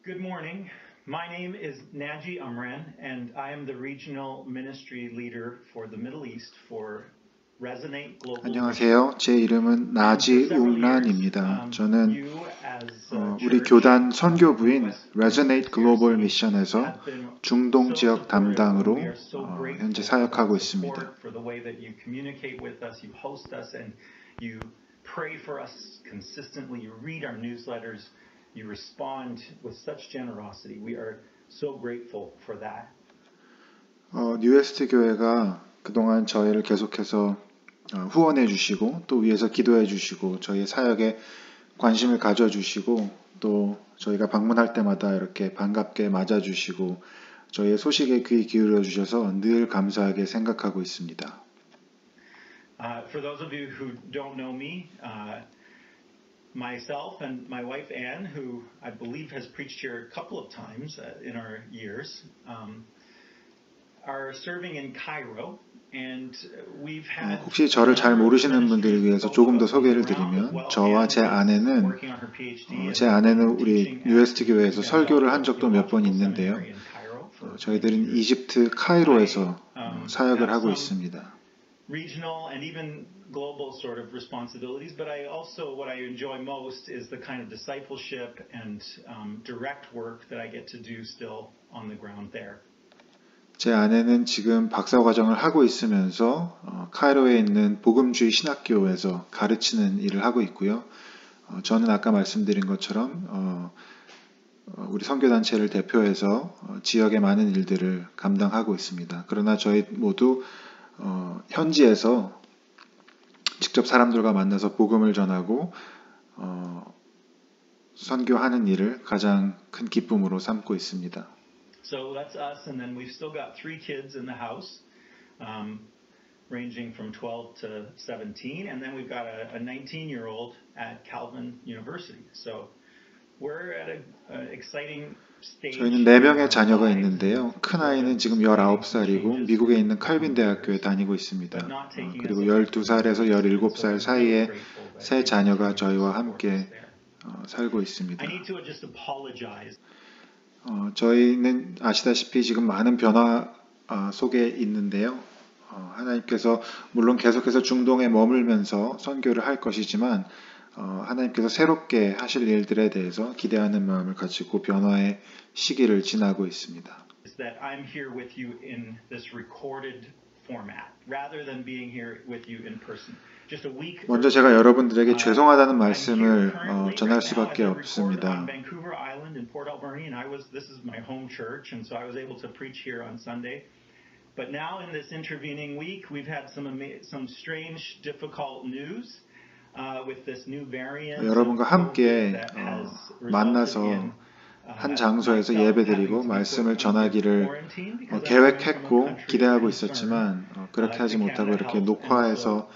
Good morning. My name is Naji Amran, and I am the regional ministry leader for the Middle East for Resonate Global. 안녕하세요. 제 이름은 나지 움란입니다. 저는 우리 교단 선교부인 Resonate Global Mission에서 중동 지역 담당으로 현재 사역하고 있습니다. Pray for us consistently. You read our newsletters. You respond with such generosity. We are so grateful for that. 뉴에스트 교회가 그동안 저희를 계속해서 후원해 주시고 또 위해서 기도해 주시고 저희의 사역에 관심을 가져 주시고 또 저희가 방문할 때마다 이렇게 반갑게 맞아 주시고 저희의 소식에 귀 기울여 주셔서 늘 감사하게 생각하고 있습니다. For those of you who don't know me, myself and my wife Anne, who I believe has preached here a couple of times in our years, are serving in Cairo, and we've had. 혹시 저를 잘 모르시는 분들을 위해서 조금 더 소개를 드리면, 저와 제 아내는 우리 뉴에스트 교회에서 설교를 한 적도 몇 번 있는데요. 저희들은 이집트 카이로에서 사역을 하고 있습니다. Regional and even global sort of responsibilities, but what I enjoy most is the kind of discipleship and direct work that I get to do still on the ground there. 제 아내는 지금 박사 과정을 하고 있으면서 카이로에 있는 복음주의 신학교에서 가르치는 일을 하고 있고요. 저는 아까 말씀드린 것처럼 우리 선교단체를 대표해서 지역의 많은 일들을 감당하고 있습니다. 그러나 저희 모두 현지에서 직접 사람들과 만나서 복음을 전하고 선교하는 일을 가장 큰 기쁨으로 삼고 있습니다. So that's us, and then we've still got 3 kids in the house, ranging from 12 to 17, and then we've got a 19-year-old at Calvin University. So we're at an exciting stage. 저희는 4명의 자녀가 있는데요. 큰 아이는 지금 19살이고 미국에 있는 칼빈 대학교에 다니고 있습니다. 그리고 12살에서 17살 사이에 세 자녀가 저희와 함께 살고 있습니다. 저희는 아시다시피 지금 많은 변화 속에 있는데요. 하나님께서 물론 계속해서 중동에 머물면서 선교를 할 것이지만 하나님께서 새롭게 하실 일들에 대해서 기대하는 마음을 가지고 변화의 시기를 지나고 있습니다. 먼저 제가 여러분들에게 죄송하다는 말씀을 전할 수밖에 없습니다. But now in this intervening week, we've had some strange, difficult news with this new variant. 여러분과 함께 만나서 한 장소에서 예배드리고 말씀을 전하기를 계획했고 기대하고 있었지만 그렇게 하지 못하고 이렇게 녹화해서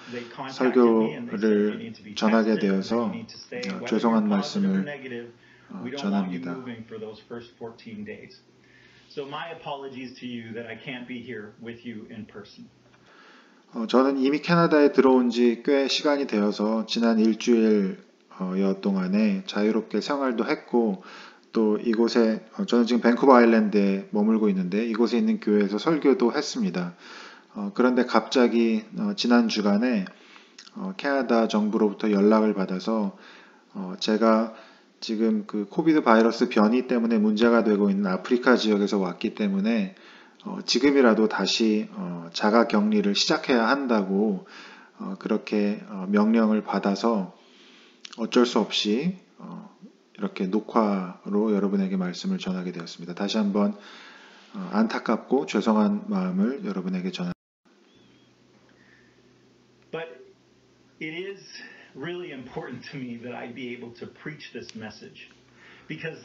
설교를 전하게 되어서 죄송한 말씀을 전합니다. So my apologies to you that I can't be here with you in person. 저는 이미 캐나다에 들어온 지 꽤 시간이 되어서 지난 일주일여 동안에 자유롭게 생활도 했고 또 이곳에 저는 지금 밴쿠버 아일랜드에 머물고 있는데 이곳에 있는 교회에서 설교도 했습니다. 그런데 갑자기 지난 주간에 캐나다 정부로부터 연락을 받아서 제가 지금 그 코비드 바이러스 변이 때문에 문제가 되고 있는 아프리카 지역에서 왔기 때문에 지금이라도 다시 자가 격리를 시작해야 한다고 그렇게 명령을 받아서 어쩔 수 없이 이렇게 녹화로 여러분에게 말씀을 전하게 되었습니다. 다시 한번 안타깝고 죄송한 마음을 여러분에게 전합니다. But it is really important to me that I be able to preach this message because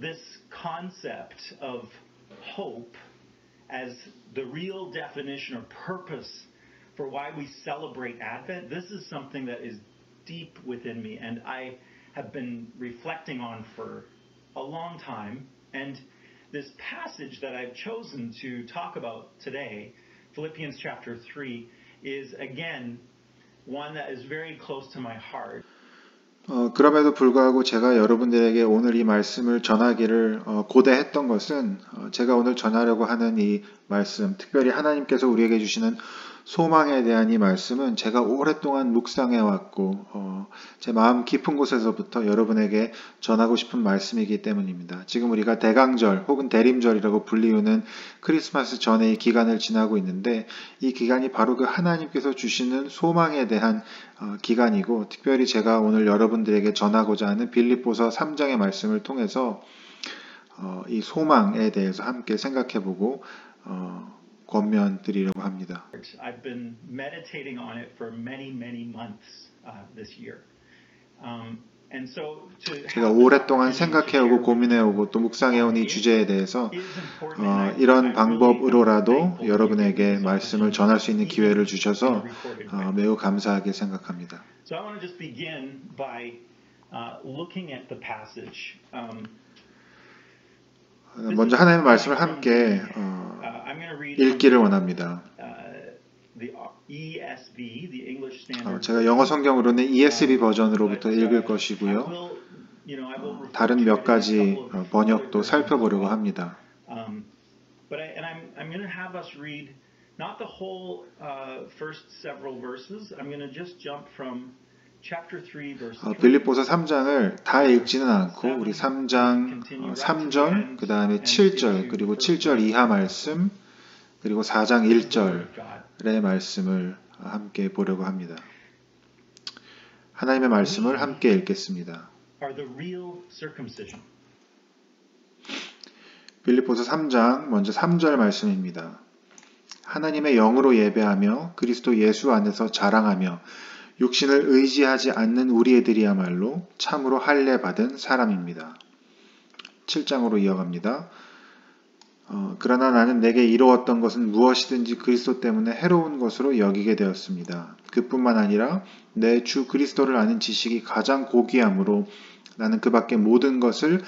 this concept of hope as the real definition or purpose for why we celebrate Advent, this is something that is deep within me and I have been reflecting on for a long time. And this passage that I've chosen to talk about today, Philippians chapter 3, is again one that is very close to my heart. 그럼에도 불구하고 제가 여러분들에게 오늘 이 말씀을 전하기를 고대했던 것은 제가 오늘 전하려고 하는 이 말씀, 특별히 하나님께서 우리에게 주시는 소망에 대한 이 말씀은 제가 오랫동안 묵상해 왔고 제 마음 깊은 곳에서부터 여러분에게 전하고 싶은 말씀이기 때문입니다. 지금 우리가 대강절 혹은 대림절이라고 불리우는 크리스마스 전의 이 기간을 지나고 있는데 이 기간이 바로 그 하나님께서 주시는 소망에 대한 기간이고 특별히 제가 오늘 여러분들에게 전하고자 하는 빌립보서 3장의 말씀을 통해서 이 소망에 대해서 함께 생각해보고 권면드리려고 합니다. I've been meditating on it for many, many months this year. And so to 제가 have this 오랫동안 opportunity to share 생각해오고 with you 고민해오고 또 묵상해온 이 it 주제에 대해서 is important, and I 이런 really 방법으로라도 thankful that you gave me 여러분에게 this 말씀을 opportunity, 전할 수 있는 even 기회를 in a 주셔서 recorded way. 매우 감사하게 생각합니다. So I want to just begin by looking at the passage. 먼저 하나님의 말씀을 함께 I'm going to read 읽기를 원합니다. the ESV, the English Standard 제가 영어 성경으로는 ESV 버전으로부터 읽을 것이고요. 다른 몇 가지 번역도 살펴보려고 합니다. But I'm going to have us read not the whole first several verses. I'm going to just jump from chapter 3 verse 3. 빌립보서 3장을 다 읽지는 않고 우리 3장 3절, 그 다음에 7절, 그리고 7절 이하 말씀, 그리고 4장 1절의 말씀을 함께 보려고 합니다. 하나님의 말씀을 함께 읽겠습니다. 빌립보서 3장 먼저 3절 말씀입니다. 하나님의 영으로 예배하며 그리스도 예수 안에서 자랑하며 육신을 의지하지 않는 우리 애들이야말로 참으로 할례받은 사람입니다. 7장으로 이어갑니다. 그러나 나는 내게 이루었던 것은 무엇이든지 그리스도 때문에 해로운 것으로 여기게 되었습니다. 그뿐만 아니라 내 주 그리스도를 아는 지식이 가장 고귀하므로 나는 그 밖의 모든 것을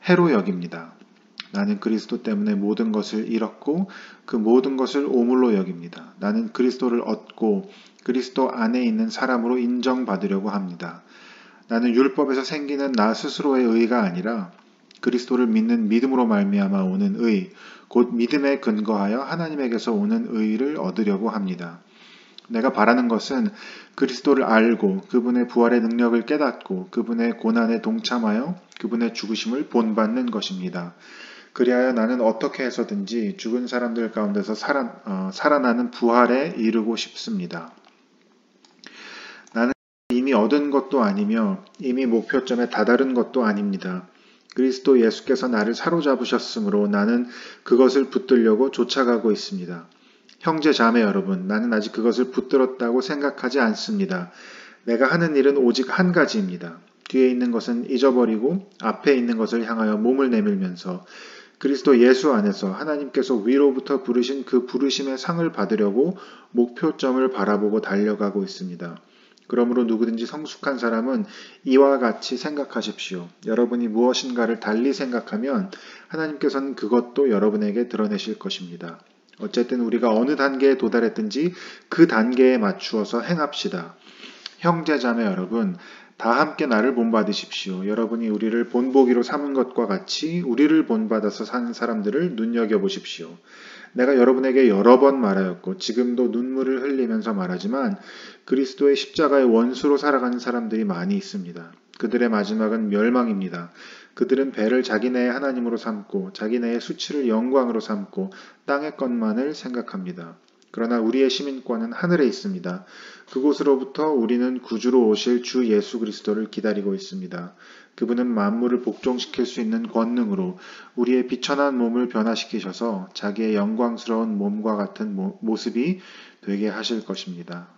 해로 여깁니다. 나는 그리스도 때문에 모든 것을 잃었고 그 모든 것을 오물로 여깁니다. 나는 그리스도를 얻고 그리스도 안에 있는 사람으로 인정받으려고 합니다. 나는 율법에서 생기는 나 스스로의 의가 아니라 그리스도를 믿는 믿음으로 말미암아 오는 의, 곧 믿음에 근거하여 하나님에게서 오는 의를 얻으려고 합니다. 내가 바라는 것은 그리스도를 알고 그분의 부활의 능력을 깨닫고 그분의 고난에 동참하여 그분의 죽으심을 본받는 것입니다. 그리하여 나는 어떻게 해서든지 죽은 사람들 가운데서 살아나는 부활에 이르고 싶습니다. 나는 이미 얻은 것도 아니며 이미 목표점에 다다른 것도 아닙니다. 그리스도 예수께서 나를 사로잡으셨으므로 나는 그것을 붙들려고 쫓아가고 있습니다. 형제 자매 여러분, 나는 아직 그것을 붙들었다고 생각하지 않습니다. 내가 하는 일은 오직 한 가지입니다. 뒤에 있는 것은 잊어버리고 앞에 있는 것을 향하여 몸을 내밀면서 그리스도 예수 안에서 하나님께서 위로부터 부르신 그 부르심의 상을 받으려고 목표점을 바라보고 달려가고 있습니다. 그러므로 누구든지 성숙한 사람은 이와 같이 생각하십시오. 여러분이 무엇인가를 달리 생각하면 하나님께서는 그것도 여러분에게 드러내실 것입니다. 어쨌든 우리가 어느 단계에 도달했든지 그 단계에 맞추어서 행합시다. 형제자매 여러분, 다 함께 나를 본받으십시오. 여러분이 우리를 본보기로 삼은 것과 같이 우리를 본받아서 사는 사람들을 눈여겨보십시오. 내가 여러분에게 여러 번 말하였고 지금도 눈물을 흘리면서 말하지만 그리스도의 십자가의 원수로 살아가는 사람들이 많이 있습니다. 그들의 마지막은 멸망입니다. 그들은 배를 자기네의 하나님으로 삼고 자기네의 수치를 영광으로 삼고 땅의 것만을 생각합니다. 그러나 우리의 시민권은 하늘에 있습니다. 그곳으로부터 우리는 구주로 오실 주 예수 그리스도를 기다리고 있습니다. 그분은 만물을 복종시킬 수 있는 권능으로 우리의 비천한 몸을 변화시키셔서 자기의 영광스러운 몸과 같은 모습이 되게 하실 것입니다.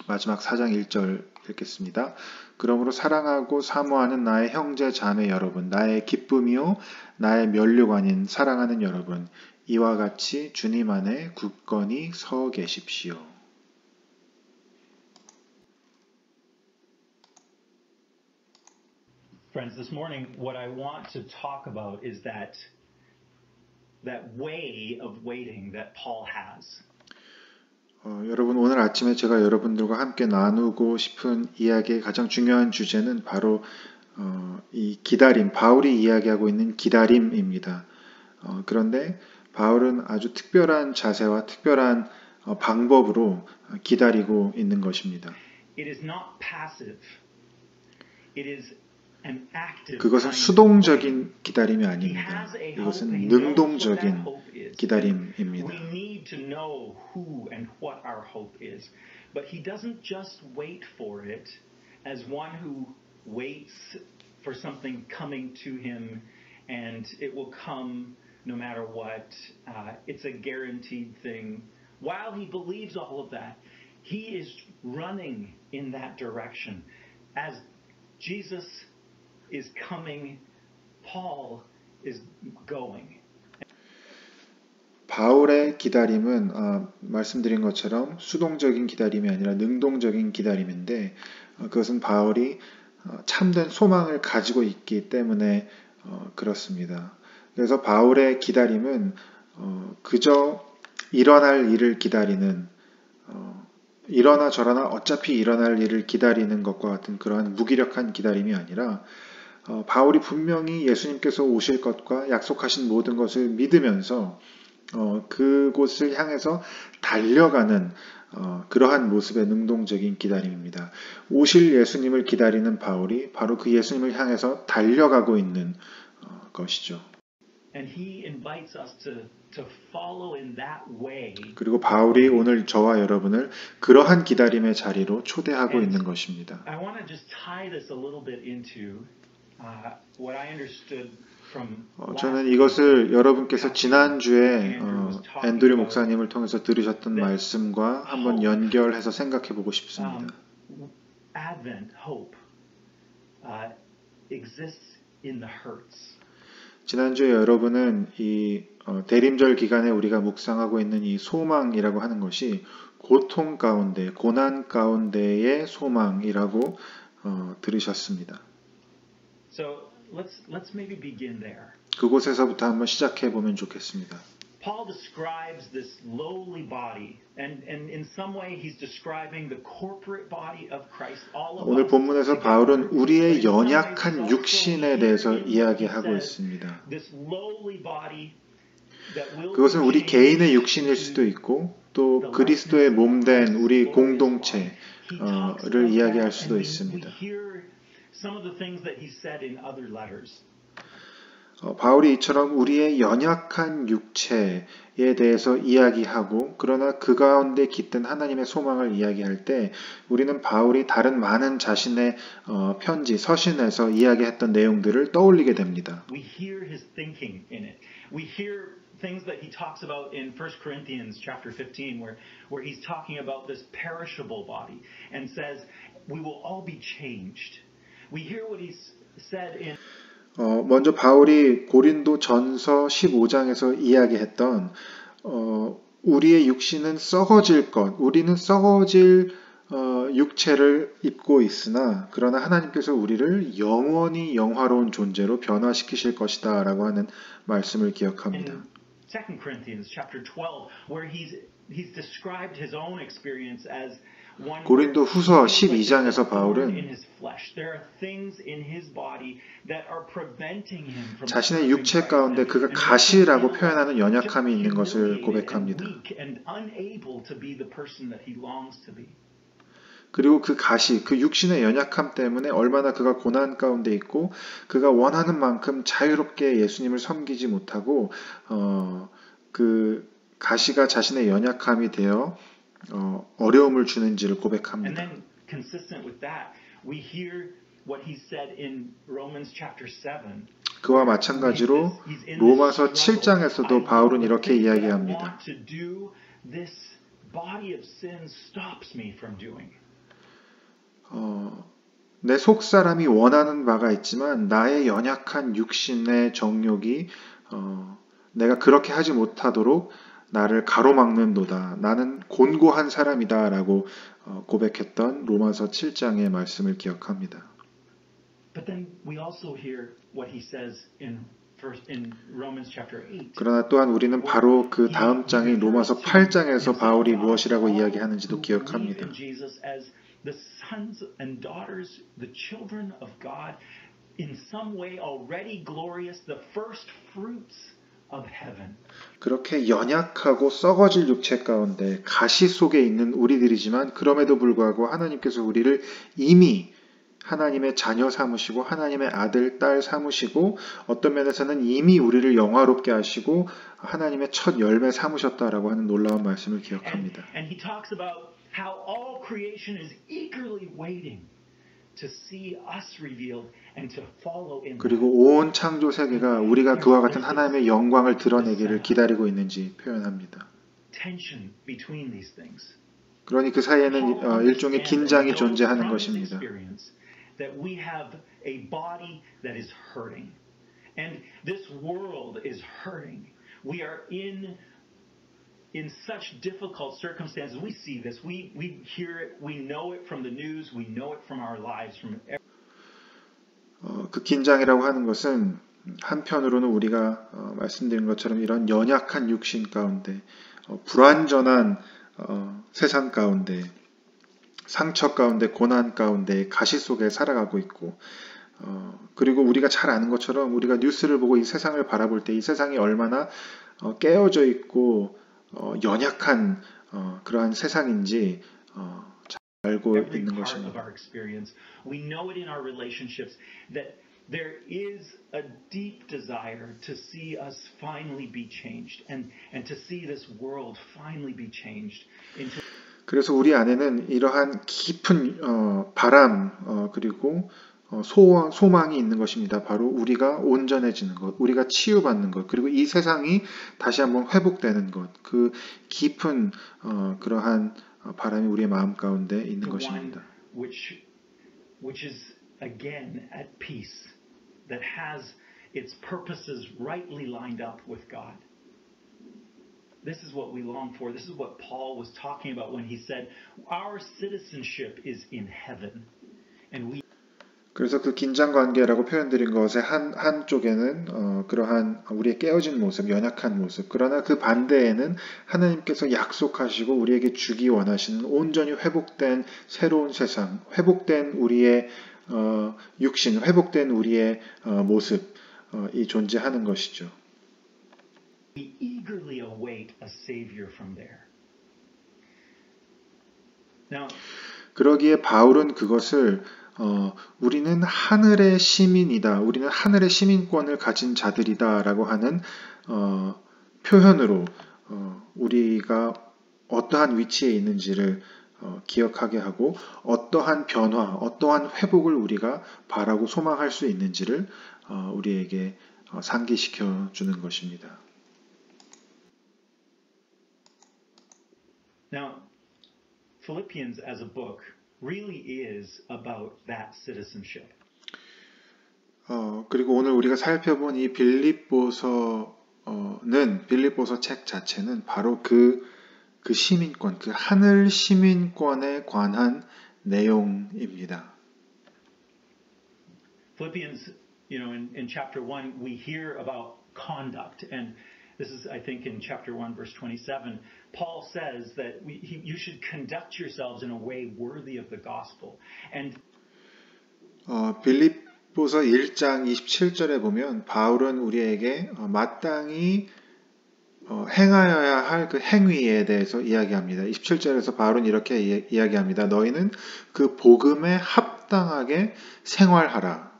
마지막 4장 1절 읽겠습니다. 그러므로 사랑하고 사모하는 나의 형제 자매 여러분, 나의 기쁨이요 나의 면류관인 사랑하는 여러분, 이와 같이 주님 안에 굳건히 서 계십시오. Friends, this morning what I want to talk about is that way of waiting that Paul has. 여러분 오늘 아침에 제가 여러분들과 함께 나누고 싶은 이야기의 가장 중요한 주제는 바로 이 기다림, 바울이 이야기하고 있는 기다림입니다. 그런데 바울은 아주 특별한 자세와 특별한 방법으로 기다리고 있는 것입니다. It is not passive. It is an active 그것은 kind of 수동적인 기다림이 waiting. He 아닙니다. has a hope. 이것은 He knows what that 능동적인 hope is. 기다림입니다. We need to know who and what our hope is. But he doesn't just wait for it as one who waits for something coming to him and it will come no matter what. It's a guaranteed thing. While he believes all of that, he is running in that direction. As Jesus is coming, Paul is going. 바울의 기다림은 말씀드린 것처럼 수동적인 기다림이 아니라 능동적인 기다림인데 그것은 바울이 참된 소망을 가지고 있기 때문에 그렇습니다. 그래서 바울의 기다림은 그저 일어날 일을 기다리는 이러나 저러나 어차피 일어날 일을 기다리는 것과 같은 그러한 무기력한 기다림이 아니라 바울이 분명히 예수님께서 오실 것과 약속하신 모든 것을 믿으면서 그곳을 향해서 달려가는 그러한 모습의 능동적인 기다림입니다. 오실 예수님을 기다리는 바울이 바로 그 예수님을 향해서 달려가고 있는 것이죠. And he invites us to follow in that way. 그리고 바울이 오늘 저와 여러분을 그러한 기다림의 자리로 초대하고 있는 것입니다. I want to just tie this a little bit into what I understood from 저는 이것을 여러분께서 지난주에 앤드류 목사님을 통해서 들으셨던 말씀과 한번 연결해서 생각해 보고 싶습니다. Advent hope exists in the hurts. 지난주에 여러분은 이 대림절 기간에 우리가 묵상하고 있는 이 소망이라고 하는 것이 고통 가운데, 고난 가운데의 소망이라고 들으셨습니다. So let's maybe begin there. 그곳에서부터 한번 시작해 보면 좋겠습니다. Paul describes this lowly body, and in some way he's describing the corporate body of Christ. All of 오늘 us 본문에서 together. 바울은 우리의 But in some ways, 연약한 he's also 육신에 대해서 here in 이야기하고 what he says, 있습니다. this lowly body that will 그것은 우리 be 개인의 changed 육신일 수도 into 있고 또 그리스도의 몸된 우리 공동체를 이야기할 수도 있습니다. Some of the things that he said in other letters. 바울이 이처럼 우리의 연약한 육체에 대해서 이야기하고 그러나 그 가운데 깃든 하나님의 소망을 이야기할 때 우리는 바울이 다른 많은 자신의 편지, 서신에서 이야기했던 내용들을 떠올리게 됩니다. We hear his thinking in it. We hear things that he talks about in 1 Corinthians chapter 15 where he's talking about this perishable body and says we will all be changed. We hear what he said in 먼저 바울이 고린도 전서 15장에서 이야기했던 우리의 육신은 썩어질 것, 우리는 썩어질 육체를 입고 있으나 그러나 하나님께서 우리를 영원히 영화로운 존재로 변화시키실 것이다 라고 하는 말씀을 기억합니다. In 2 Corinthians chapter 12 where he's described his own experience as 고린도 후서 12장에서 바울은 자신의 육체 가운데 그가 가시라고 표현하는 연약함이 있는 것을 고백합니다. 그리고 그 가시, 그 육신의 연약함 때문에 얼마나 그가 고난 가운데 있고 그가 원하는 만큼 자유롭게 예수님을 섬기지 못하고 그 가시가 자신의 연약함이 되어 어려움을 주는지를 고백합니다. And then consistent with that, we hear what he said in Romans chapter 7. 그와 마찬가지로 로마서 7장에서도 바울은 이렇게 이야기합니다. 내 속사람이 원하는 바가 있지만 나의 연약한 육신의 정욕이 내가 그렇게 하지 못하도록 나를 가로막는도다. 나는 곤고한 사람이다 라고 고백했던 로마서 7장의 말씀을 기억합니다. But then we also hear what he says in in Romans chapter 8. 그러나 또한 우리는 바로 그 다음 장인 로마서 8장에서 바울이 무엇이라고 이야기하는지도 기억합니다. Jesus as the sons and daughters, the children of God, in some way already glorious, the first fruits of heaven. 그렇게 연약하고 썩어질 육체 가운데 가시 속에 있는 우리들이지만 그럼에도 불구하고 하나님께서 우리를 이미 하나님의 자녀 삼으시고 하나님의 아들, 딸 삼으시고 어떤 면에서는 이미 우리를 영화롭게 하시고 하나님의 첫 열매 삼으셨다라고 하는 놀라운 말씀을 기억합니다. And he talks about how all creation is eagerly waiting to see us revealed and to follow in. 그리고 온 창조 세계가 우리가 그와 같은 하나님의 영광을 드러내기를 기다리고 있는지 표현합니다. Tension between these things. 그러니 그 사이에는 일종의 긴장이 존재하는 것입니다. That we have a body that is hurting, and this world is hurting. We are in such difficult circumstances. We see this. We hear it. We know it from the news. We know it from our lives. 그 긴장이라고 하는 것은 한편으로는 우리가 말씀드린 것처럼 이런 연약한 육신 가운데 불완전한 세상 가운데 상처 가운데 고난 가운데 가시 속에 살아가고 있고 그리고 우리가 잘 아는 것처럼 우리가 뉴스를 보고 이 세상을 바라볼 때 이 세상이 얼마나 깨어져 있고 연약한 그러한 세상인지 잘 알고 있는 것입니다. We know it in our relationships that there is a deep desire to see us finally be changed and to see this world finally be changed into. 그래서 우리 안에는 이러한 깊은 바람 그리고 소망이 있는 것입니다. 바로 우리가 온전해지는 것, 우리가 치유받는 것, 그리고 이 세상이 다시 한번 회복되는 것, 그 깊은 그러한 바람이 우리의 마음 가운데 있는 것입니다. Which is again at peace, that has its purposes rightly lined up with God. This is what we long for. This is what Paul was talking about when he said, "Our citizenship is in heaven." And we. 그래서 그 긴장 관계라고 표현드린 것의 한쪽에는 그러한 우리의 깨어진 모습, 연약한 모습. 그러나 그 반대에는 하나님께서 약속하시고 우리에게 주기 원하시는 온전히 회복된 새로운 세상, 회복된 우리의 육신, 회복된 우리의 모습이 존재하는 것이죠. We eagerly await a savior from there. Now, 그러기에 바울은 그것을 우리는 하늘의 시민이다. 우리는 하늘의 시민권을 가진 자들이다라고 하는 표현으로 우리가 어떠한 위치에 있는지를 기억하게 하고 어떠한 변화, 어떠한 회복을 우리가 바라고 소망할 수 있는지를 우리에게 상기시켜 주는 것입니다. Now, Philippians as a book really is about that citizenship. 그리고 오늘 우리가 살펴본 이 빌립보서 책 자체는 바로 그 시민권, 그 하늘 시민권에 관한 내용입니다. Philippians, in chapter 1, we hear about conduct, and this is, I think, in chapter 1, verse 27. Paul says that you should conduct yourselves in a way worthy of the gospel. And 빌립보서 1장 27절에 보면 바울은 우리에게 마땅히 행하여야 할 그 행위에 대해서 이야기합니다. 27절에서 바울은 이렇게 이야기합니다. 너희는 그 복음에 합당하게 생활하라.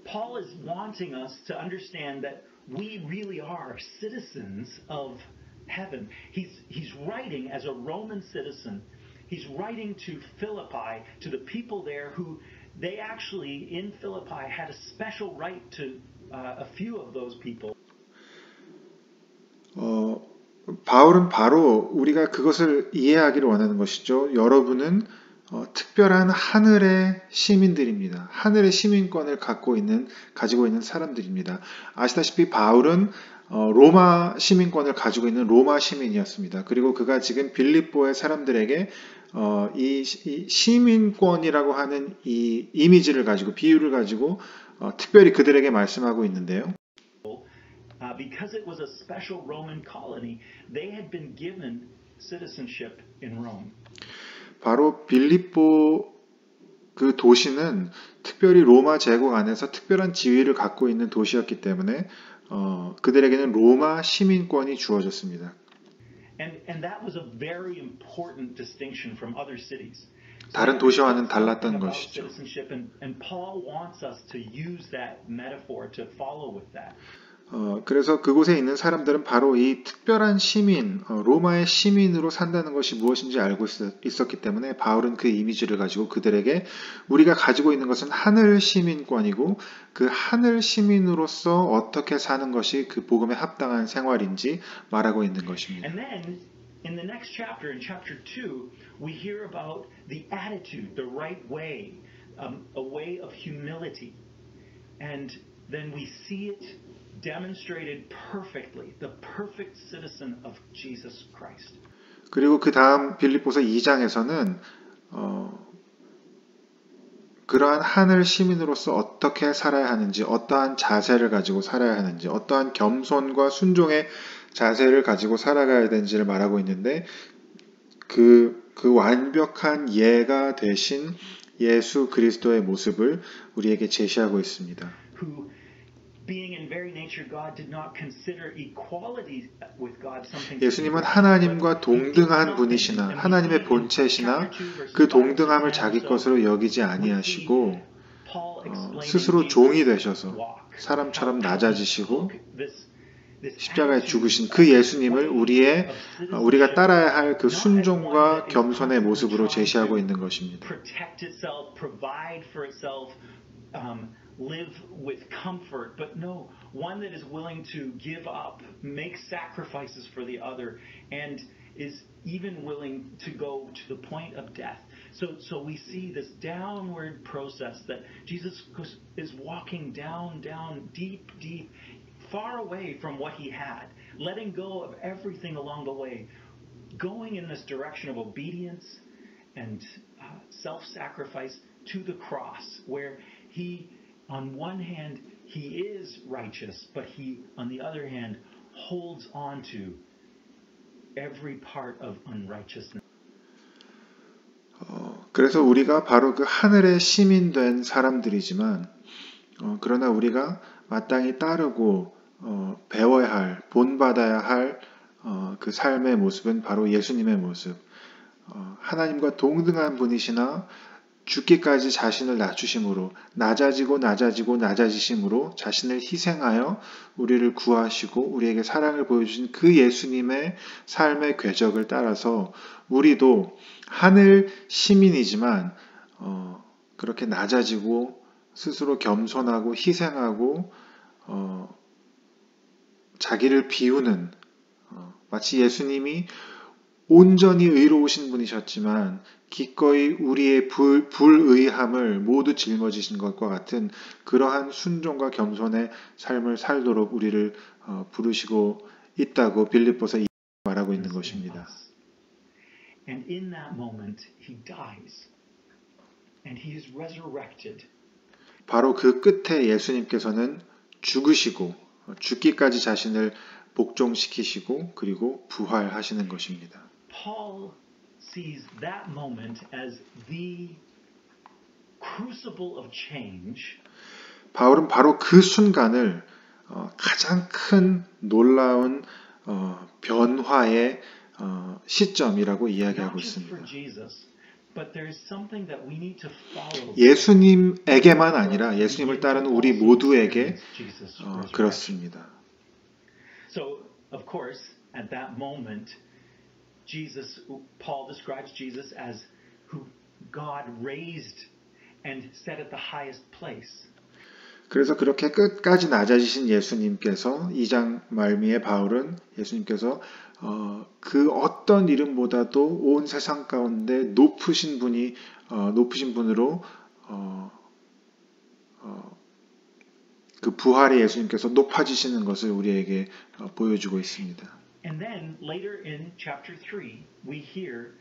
Paul is wanting us to understand that we really are citizens of heaven. He's writing as a Roman citizen. He's writing to Philippi, to the people there who they actually in Philippi had a special right to a few of those people. 바울은 바로 우리가 그것을 이해하기를 원하는 것이죠. 여러분은 특별한 하늘의 시민들입니다. 하늘의 시민권을 가지고 있는 사람들입니다. 아시다시피 바울은 로마 시민권을 가지고 있는 로마 시민이었습니다. 그리고 그가 지금 빌립보의 사람들에게 이 시민권이라고 하는 이 이미지를 가지고 비유를 가지고 특별히 그들에게 말씀하고 있는데요. because it was a special Roman colony, they had been given citizenship in Rome. 바로 빌립보 그 도시는 특별히 로마 제국 안에서 특별한 지위를 갖고 있는 도시였기 때문에 그들에게는 로마 시민권이 주어졌습니다. And that was a very important distinction from other cities. 다른 도시와는 달랐던 것이죠. And Paul wants us to use that metaphor to follow with that. 그래서 그곳에 있는 사람들은 바로 이 특별한 시민, 로마의 시민으로 산다는 것이 무엇인지 알고 있었기 때문에 바울은 그 이미지를 가지고 그들에게 우리가 가지고 있는 것은 하늘 시민권이고 그 하늘 시민으로서 어떻게 사는 것이 그 복음에 합당한 생활인지 말하고 있는 것입니다. And then in the next chapter, in chapter 2, we hear about the attitude, the right way, a way of humility. And then we see it demonstrated perfectly, the perfect citizen of Jesus Christ. 그리고 그 다음 빌립보서 2장에서는 그러한 하늘 시민으로서 어떻게 살아야 하는지, 어떠한 자세를 가지고 살아야 하는지, 어떠한 겸손과 순종의 자세를 가지고 살아가야 되는지를 말하고 있는데 그 완벽한 예가 되신 예수 그리스도의 모습을 우리에게 제시하고 있습니다. Who, being in very nature God, did not consider equality with God something. 예수님은 하나님과 동등한 분이시나 하나님의 본체시나 그 동등함을 자기 것으로 여기지 아니하시고 스스로 종이 되셔서 사람처럼 낮아지시고 십자가에 죽으신 그 예수님을 우리가 따라야 할 그 순종과 겸손의 모습으로 제시하고 있는 것입니다. Live with comfort, but no, one that is willing to give up, make sacrifices for the other, and is even willing to go to the point of death. So we see this downward process that Jesus is walking down, deep, far away from what he had, letting go of everything along the way, going in this direction of obedience and self-sacrifice to the cross, where he, on one hand, he is righteous, but he, on the other hand, holds on to every part of unrighteousness. 그래서 우리가 바로 그 하늘의 시민된 사람들이지만, 그러나 우리가 마땅히 따르고 배워야 할, 본받아야 할 그 삶의 모습은 바로 예수님의 모습. 하나님과 동등한 분이시나 죽기까지 자신을 낮추심으로 낮아지심으로 자신을 희생하여 우리를 구하시고 우리에게 사랑을 보여주신 그 예수님의 삶의 궤적을 따라서 우리도 하늘 시민이지만 그렇게 낮아지고 스스로 겸손하고 희생하고 자기를 비우는 마치 예수님이 온전히 의로우신 분이셨지만 기꺼이 우리의 불의함을 모두 짊어지신 것과 같은 그러한 순종과 겸손의 삶을 살도록 우리를 부르시고 있다고 빌립보서 2장에 말하고 있는 것입니다. And in that moment he dies. And he is resurrected. 바로 그 끝에 예수님께서는 죽으시고 죽기까지 자신을 복종시키시고 그리고 부활하시는 것입니다. Paul sees that moment as the crucible of change. 바울은 바로 그 순간을 가장 큰 놀라운 변화의 시점이라고 이야기하고 있습니다. 예수님에게만 아니라 예수님을 따르는 우리 모두에게 그렇습니다. So, of course, at that moment, Paul describes Jesus as who God raised and set at the highest place. 그래서 그렇게 끝까지 낮아지신 예수님께서 2장 말미에 바울은 예수님께서 그 어떤 이름보다도 온 세상 가운데 높으신 분으로 그 부활의 예수님께서 높아지시는 것을 우리에게 보여주고 있습니다. And then later in chapter 3, we hear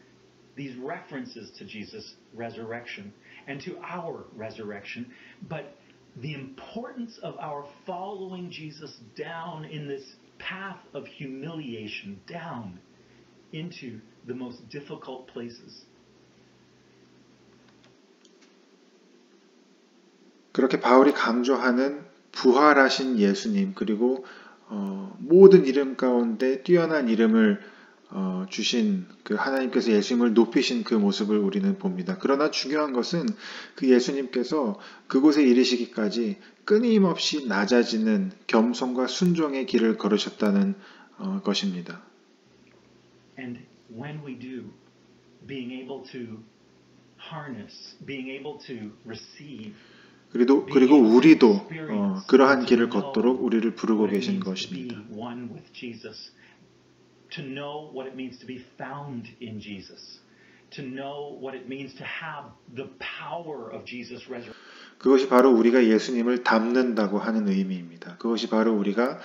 these references to Jesus' resurrection and to our resurrection, but the importance of our following Jesus down in this path of humiliation, down into the most difficult places. 그렇게 바울이 강조하는 부활하신 예수님 그리고 모든 이름 가운데 뛰어난 이름을 주신 그 하나님께서 예수님을 높이신 그 모습을 우리는 봅니다. 그러나 중요한 것은 그 예수님께서 그곳에 이르시기까지 끊임없이 낮아지는 겸손과 순종의 길을 걸으셨다는 것입니다. And when we do, being able to harness, being able to receive, 그리고 우리도 그러한 길을 걷도록 우리를 부르고 계신 것입니다. one with Jesus, to know what it means to be found in Jesus, to know what it means to have the power of Jesus' resurrection. 그것이 바로 우리가 예수님을 닮는다고 하는 의미입니다. 그것이 바로 우리가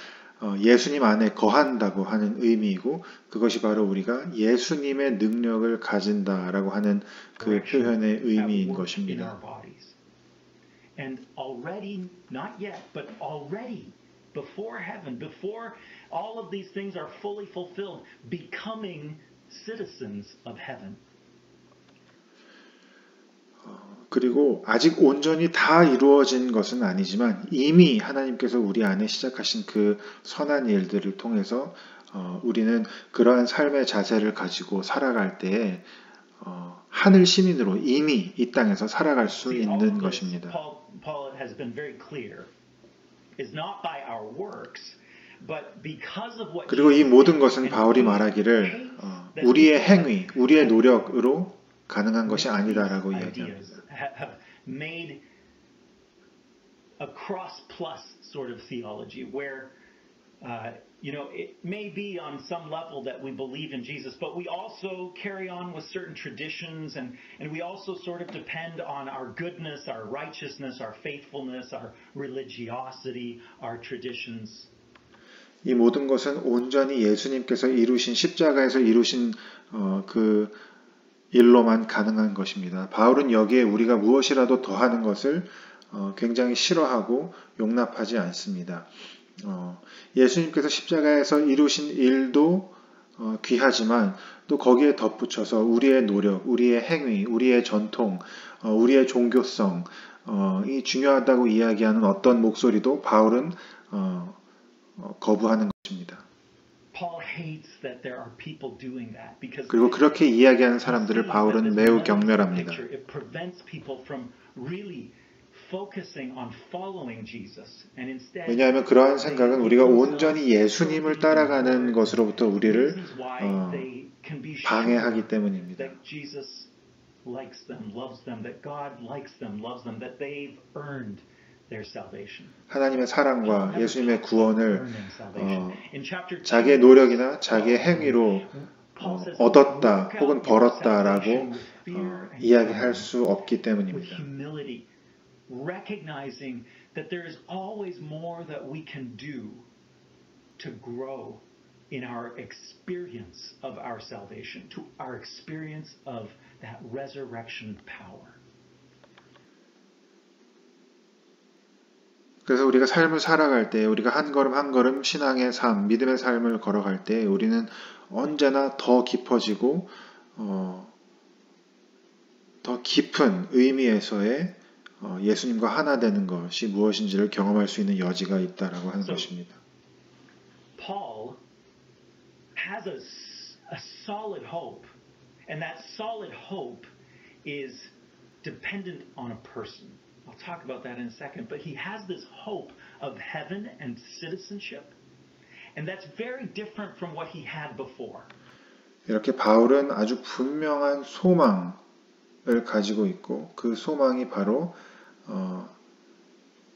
예수님 안에 거한다고 하는 의미이고 그것이 바로 우리가 예수님의 능력을 가진다라고 하는 그 표현의 의미인 것입니다. And already, not yet, but already, before heaven, before all of these things are fully fulfilled, becoming citizens of heaven. 그리고 아직 온전히 다 이루어진 것은 아니지만 이미 하나님께서 우리 안에 시작하신 그 선한 일들을 통해서 우리는 그러한 삶의 자세를 가지고 살아갈 때에 하늘 시민으로 이미 이 땅에서 살아갈 수 있는 것입니다. Paul has been very clear. It's not by our works, but because of what. 그리고 이 모든 것은 바울이 말하기를 우리의 행위, 우리의 노력으로 가능한 것이 아니다라고 이야기합니다. Have made a cross plus sort of theology where it may be on some level that we believe in Jesus, but we also carry on with certain traditions and we also sort of depend on our goodness, our righteousness, our faithfulness, our religiosity, our traditions. 이 모든 것은 온전히 예수님께서 이루신 십자가에서 이루신 그 일로만 가능한 것입니다. 바울은 여기에 우리가 무엇이라도 더하는 것을 굉장히 싫어하고 용납하지 않습니다. 예수님께서 십자가에서 이루신 일도 귀하지만 또 거기에 덧붙여서 우리의 노력, 우리의 행위, 우리의 전통, 우리의 종교성 이 중요하다고 이야기하는 어떤 목소리도 바울은 거부하는 것입니다. 그리고 그렇게 이야기하는 사람들을 바울은 매우 경멸합니다. 왜냐하면 그러한 생각은 우리가 온전히 예수님을 따라가는 것으로부터 우리를 방해하기 때문입니다. 하나님의 사랑과 예수님의 구원을 자기의 노력이나 자기의 행위로 얻었다 혹은 벌었다라고 이야기할 수 없기 때문입니다. Recognizing that there is always more that we can do to grow in our experience of our salvation, to our experience of that resurrection power. 그래서 우리가 삶을 살아갈 때, 우리가 한 걸음 한 걸음 신앙의 삶, 믿음의 삶을 걸어갈 때 우리는 언제나 더 깊어지고 더 깊은 의미에서의 예수님과 하나 되는 것이 무엇인지를 경험할 수 있는 여지가 있다라고 하는 것입니다. Paul has a solid hope, and that solid hope is dependent on a person. I'll talk about that in a second, but he has this hope of heaven and citizenship, and that's very different from what he had before. 이렇게 바울은 아주 분명한 소망을 가지고 있고 그 소망이 바로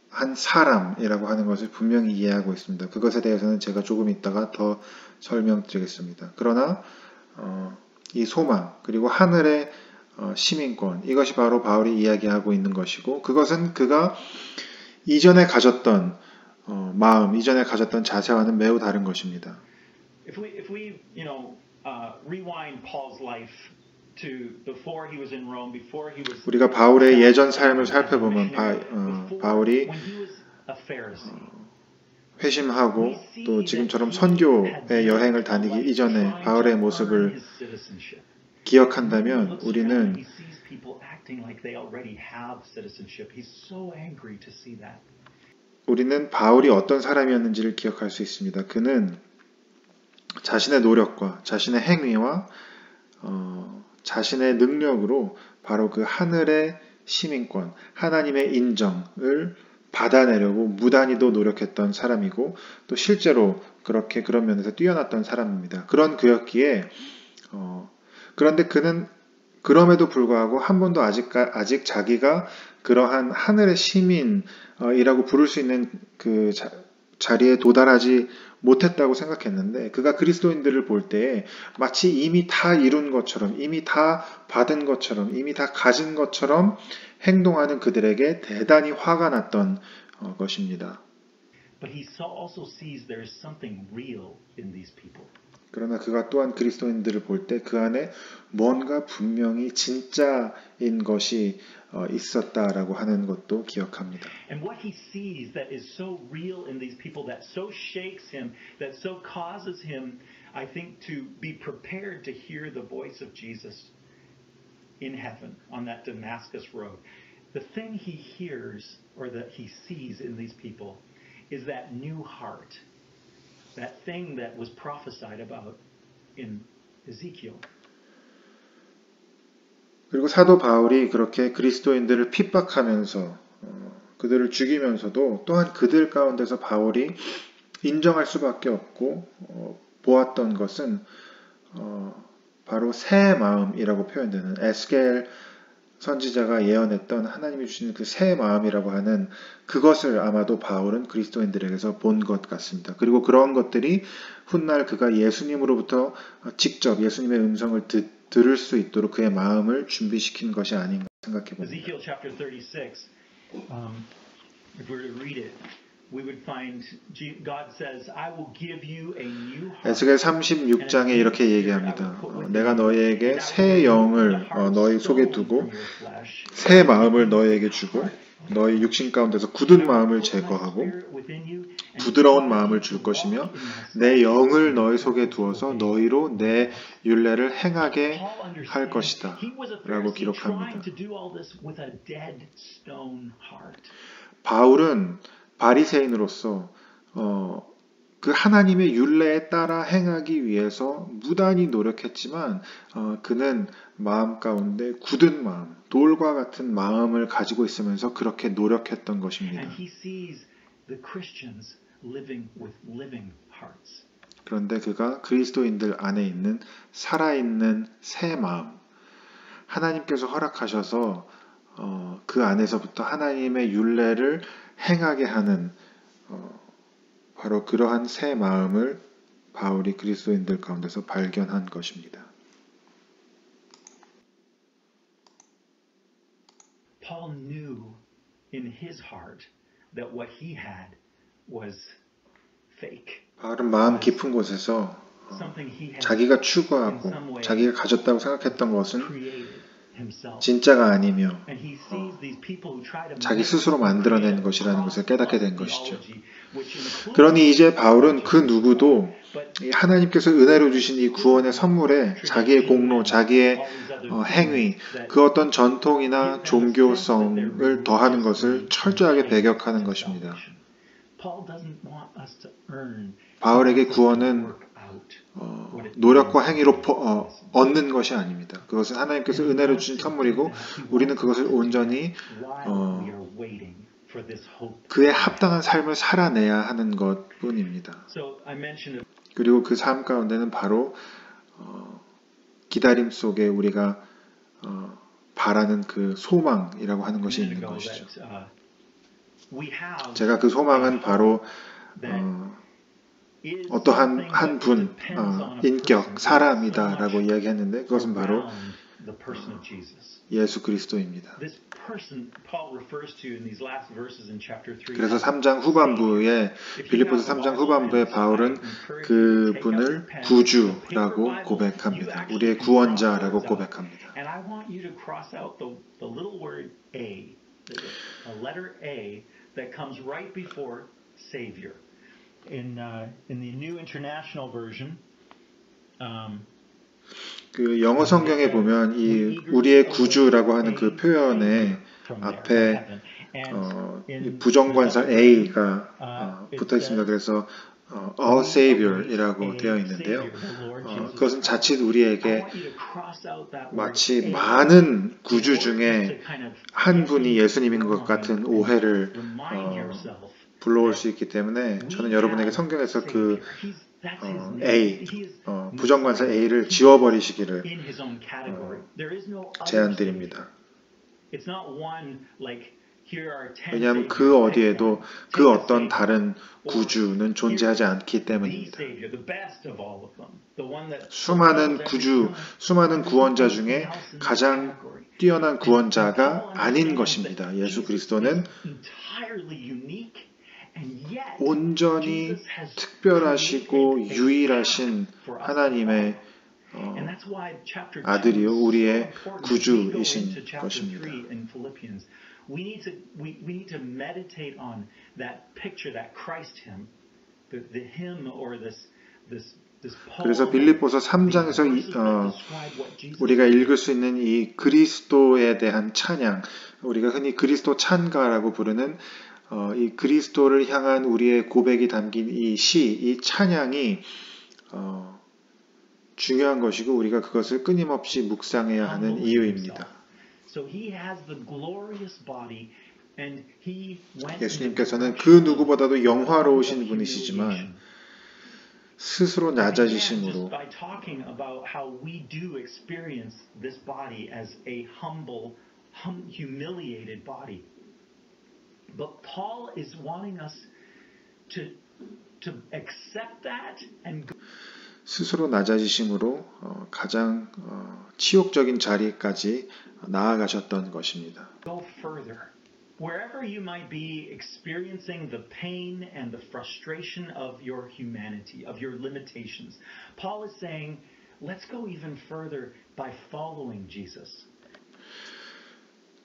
한 사람이라고 하는 것을 분명히 이해하고 있습니다. 그것에 대해서는 제가 조금 있다가 더 설명드리겠습니다. 그러나 이 소망 그리고 하늘의 시민권 이것이 바로 바울이 이야기하고 있는 것이고 그것은 그가 이전에 가졌던 마음, 이전에 가졌던 자세와는 매우 다른 것입니다. If we rewind Paul's life to before he was in Rome, before he was 우리가 바울의 예전 삶을 살펴보면 바울이 when he was a Pharisee. 회심하고 또 지금처럼 선교의 여행을 다니기 이전에 바울의 모습을 기억한다면 우리는 바울이 어떤 사람이었는지를 기억할 수 있습니다. 그는 자신의 노력과 자신의 행위와 자신의 능력으로 바로 그 하늘의 시민권, 하나님의 인정을 받아내려고 무단히도 노력했던 사람이고 또 실제로 그런 면에서 뛰어났던 사람입니다. 그런 그였기에 그런데 그는 그럼에도 불구하고 한 번도 아직 자기가 그러한 하늘의 시민이라고 부를 수 있는 그 자리에 도달하지 못했다고 생각했는데 그가 그리스도인들을 볼 때에 마치 이미 다 이룬 것처럼 이미 다 받은 것처럼 이미 다 가진 것처럼 행동하는 그들에게 대단히 화가 났던 것입니다. But he also sees there is something real in these people. 그러나 그가 또한 그리스도인들을 볼 때 그 안에 뭔가 분명히 진짜인 것이 있었다라고 하는 것도 기억합니다. And what he sees that is so real in these people, that so shakes him, that so causes him, I think, to be prepared to hear the voice of Jesus in heaven on that Damascus road. The thing he hears or that he sees in these people is that new heart, that thing that was prophesied about in Ezekiel. 그리고 사도 바울이 그렇게 그리스도인들을 핍박하면서 그들을 죽이면서도 또한 그들 가운데서 바울이 인정할 수밖에 없고 보았던 것은 바로 새 마음이라고 표현되는 에스겔 선지자가 예언했던 하나님이 주시는 그 새 마음이라고 하는 그것을 아마도 바울은 그리스도인들에게서 본 것 같습니다. 그리고 그런 것들이 훗날 그가 예수님으로부터 직접 예수님의 음성을 들을 수 있도록 그의 마음을 준비시킨 것이 아닌가 생각해 봅니다. Ezekiel chapter 36, if we were to read it, we would find God says, I will give you a new heart. 에스겔 36장에 이렇게 얘기합니다. 내가 너희에게 새 영을 너희 속에 두고 새 마음을 너희에게 주고 너희 육신 가운데서 굳은 마음을 제거하고 부드러운 마음을 줄 것이며 내 영을 너희 속에 두어서 너희로 내 율례를 행하게 할 것이다 라고 기록합니다. 바울은 바리새인으로서 그 하나님의 율례에 따라 행하기 위해서 무단히 노력했지만 그는 마음 가운데 굳은 마음, 돌과 같은 마음을 가지고 있으면서 그렇게 노력했던 것입니다. 그런데 그가 그리스도인들 안에 있는 살아있는 새 마음, 하나님께서 허락하셔서 그 안에서부터 하나님의 율례를 행하게 하는 바로 그러한 새 마음을 바울이 그리스도인들 가운데서 발견한 것입니다. Paul knew in his heart that what he had was fake. 바울은 마음 깊은 곳에서 자기가 추구하고 자기가 가졌다고 생각했던 것은 진짜가 아니며 자기 스스로 만들어낸 것이라는 것을 깨닫게 된 것이죠. 그러니 이제 바울은 그 누구도 하나님께서 은혜로 주신 이 구원의 선물에 자기의 공로, 자기의 행위, 그 어떤 전통이나 종교성을 더하는 것을 철저하게 배격하는 것입니다. 바울에게 구원은 노력과 행위로 얻는 것이 아닙니다. 그것은 하나님께서 은혜로 주신 선물이고 우리는 그것을 온전히 그에 합당한 삶을 살아내야 하는 것뿐입니다. 그리고 그 삶 가운데는 바로 기다림 속에 우리가 바라는 그 소망이라고 하는 것이 있는 것이죠. 제가 그 소망은 바로 어떠한 한 분, 인격, 사람이다 라고 이야기했는데 그것은 바로 the person of Jesus. 예수 그리스도입니다. This person Paul refers to in these last verses in chapter 3. 그래서 3장 후반부에 빌립보서 3장 후반부에 바울은 그분을 구주라고 고백합니다. 우리의 구원자라고 고백합니다. And I want you to cross out the little word A, a letter A that comes right before Savior. In the New International Version, 그 영어 성경에 보면 이 우리의 구주라고 하는 그 표현에 앞에 이 부정관사 A가 붙어 있습니다. 그래서 Our Savior이라고 되어 있는데요. 그것은 자칫 우리에게 마치 많은 구주 중에 한 분이 예수님인 것 같은 오해를 불러올 수 있기 때문에 저는 여러분에게 성경에서 그 A, 부정관사 A를 지워버리시기를 제안드립니다. 왜냐하면 그 어디에도 그 어떤 다른 구주는 존재하지 않기 때문입니다. 수많은 구주, 수많은 구원자 중에 가장 뛰어난 구원자가 아닌 것입니다. 예수 그리스도는 온전히 특별하시고 유일하신 하나님의 아들이요 우리의 구주이신 것입니다. We need to meditate on that picture, that Christ hymn, the hymn or this 그래서 빌립보서 3장에서 우리가 읽을 수 있는 이 그리스도에 대한 찬양, 우리가 흔히 그리스도 찬가라고 부르는 이 그리스도를 향한 우리의 고백이 담긴 이 시, 이 찬양이 중요한 것이고 우리가 그것을 끊임없이 묵상해야 하는 이유입니다. 예수님께서는 그 누구보다도 영화로우신 분이시지만 스스로 낮아지심으로 But Paul is wanting us to accept that and 스스로 낮아지심으로 가장 치욕적인 자리까지 나아가셨던 것입니다. Go further. Wherever you might be experiencing the pain and the frustration of your humanity, of your limitations, Paul is saying, let's go even further by following Jesus.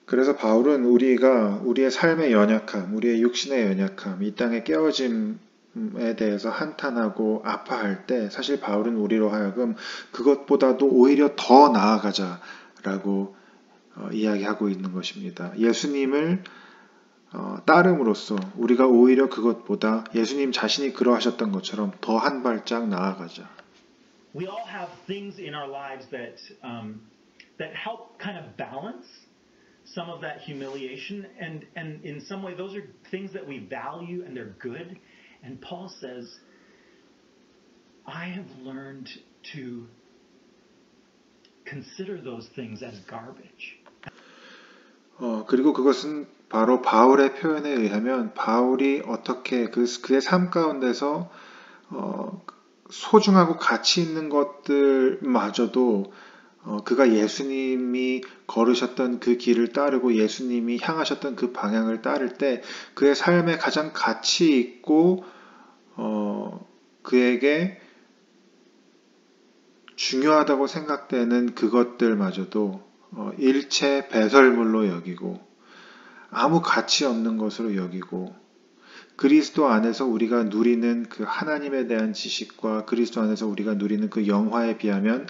그래서 바울은 우리가 우리의 삶의 연약함, 우리의 육신의 연약함, 이 땅의 깨어짐에 대해서 한탄하고 아파할 때 사실 바울은 우리로 하여금 그것보다도 오히려 더 나아가자라고 이야기하고 있는 것입니다. 예수님을 따름으로써 우리가 오히려 그것보다 예수님 자신이 그러하셨던 것처럼 더 한 발짝 나아가자. We all have things in our lives that help kind of balance some of that humiliation, and in some way those are things that we value and they're good. And Paul says, I have learned to consider those things as garbage. 그리고 그것은 바로 바울의 표현에 의하면 바울이 어떻게 그의 삶 가운데서 소중하고 가치 있는 것들마저도 그가 예수님이 걸으셨던 그 길을 따르고 예수님이 향하셨던 그 방향을 따를 때 그의 삶에 가장 가치 있고 그에게 중요하다고 생각되는 그것들마저도 일체 배설물로 여기고 아무 가치 없는 것으로 여기고 그리스도 안에서 우리가 누리는 그 하나님에 대한 지식과 그리스도 안에서 우리가 누리는 그 영화에 비하면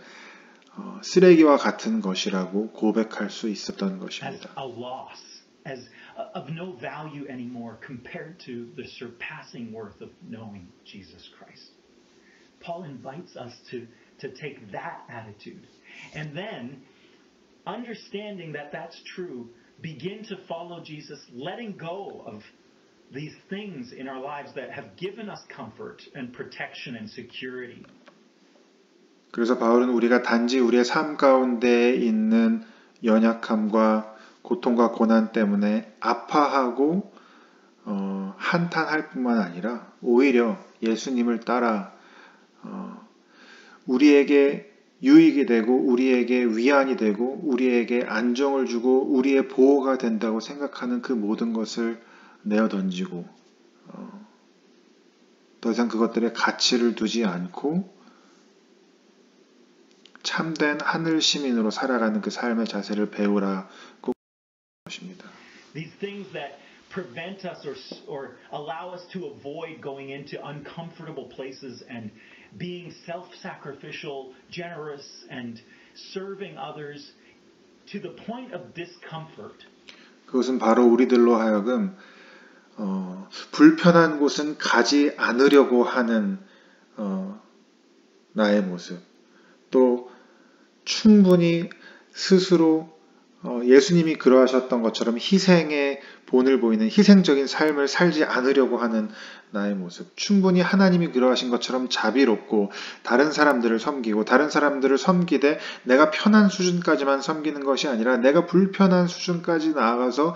쓰레기와 같은 것이라고 고백할 수 있었던 것입니다. As a loss, as of no value anymore compared to the surpassing worth of knowing Jesus Christ. Paul invites us to take that attitude, and then understanding that that's true, begin to follow Jesus, letting go of these things in our lives that have given us comfort and protection and security. 그래서 바울은 우리가 단지 우리의 삶 가운데 있는 연약함과 고통과 고난 때문에 아파하고 한탄할 뿐만 아니라 오히려 예수님을 따라 우리에게 유익이 되고 우리에게 위안이 되고 우리에게 안정을 주고 우리의 보호가 된다고 생각하는 그 모든 것을 내어 던지고 더 이상 그것들의 가치를 두지 않고 참된 하늘 시민으로 살아가는 그 삶의 자세를 배우라고 것입니다. These things that prevent us or allow us to avoid going into uncomfortable places and being self-sacrificial, generous, and serving others to the point of discomfort. 그것은 바로 우리들로 하여금 불편한 곳은 가지 않으려고 하는 나의 모습, 또 충분히 스스로 예수님이 그러하셨던 것처럼 희생의 본을 보이는 희생적인 삶을 살지 않으려고 하는 나의 모습, 충분히 하나님이 그러하신 것처럼 자비롭고 다른 사람들을 섬기고 다른 사람들을 섬기되 내가 편한 수준까지만 섬기는 것이 아니라 내가 불편한 수준까지 나아가서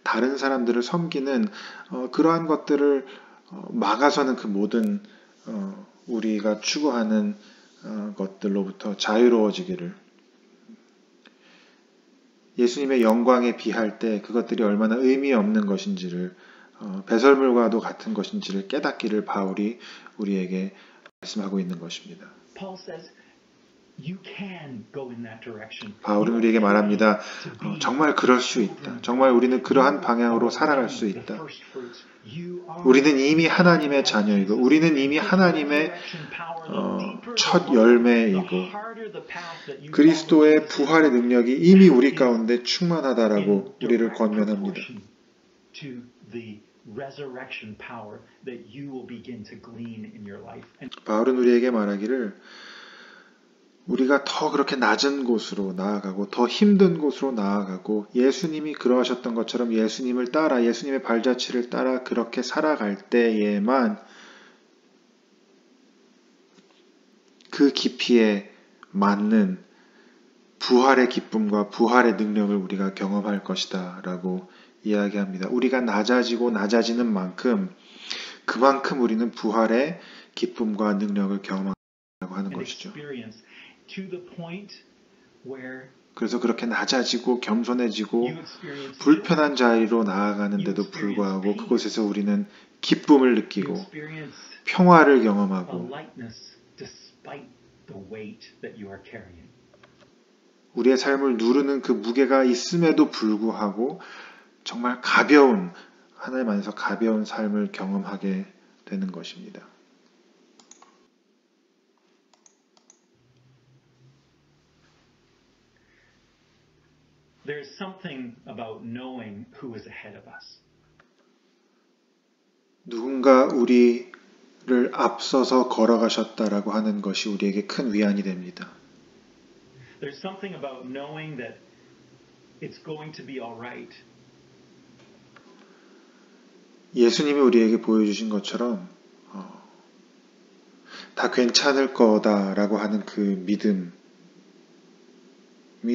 다른 사람들을 섬기는 그러한 것들을 막아서는 그 모든 우리가 추구하는 것들로부터 자유로워지기를, 예수님의 영광에 비할 때 그것들이 얼마나 의미 없는 것인지를, 배설물과도 같은 것인지를 깨닫기를 바울이 우리에게 말씀하고 있는 것입니다. Paul says, you can go in that direction. 바울은 우리에게 말합니다. 정말 그럴 수 있다. 정말 우리는 그러한 방향으로 살아갈 수 있다. 우리는 이미 하나님의 자녀이고 우리는 이미 하나님의 첫 열매이고 그리스도의 부활의 능력이 이미 우리 가운데 충만하다라고 우리를 권면합니다. 바울은 우리에게 말하기를 우리가 더 그렇게 낮은 곳으로 나아가고 더 힘든 곳으로 나아가고 예수님이 그러하셨던 것처럼 예수님을 따라 예수님의 발자취를 따라 그렇게 살아갈 때에만 그 깊이에 맞는 부활의 기쁨과 부활의 능력을 우리가 경험할 것이다 라고 이야기합니다. 우리가 낮아지고 낮아지는 만큼 그만큼 우리는 부활의 기쁨과 능력을 경험하고 하는 것이죠. 그래서 그렇게 낮아지고 겸손해지고 불편한 자리로 나아가는데도 불구하고 그곳에서 우리는 기쁨을 느끼고 평화를 경험하고 우리의 삶을 누르는 그 무게가 있음에도 불구하고 정말 가벼운, 하나님 안에서 가벼운 삶을 경험하게 되는 것입니다. There's something about knowing who is ahead of us. 누군가 우리를 앞서서 걸어가셨다라고 하는 것이 우리에게 큰 위안이 됩니다. There's something about knowing that it's going to be all right. 예수님이 우리에게 보여주신 것처럼 다 괜찮을 거다라고 하는 그 믿음이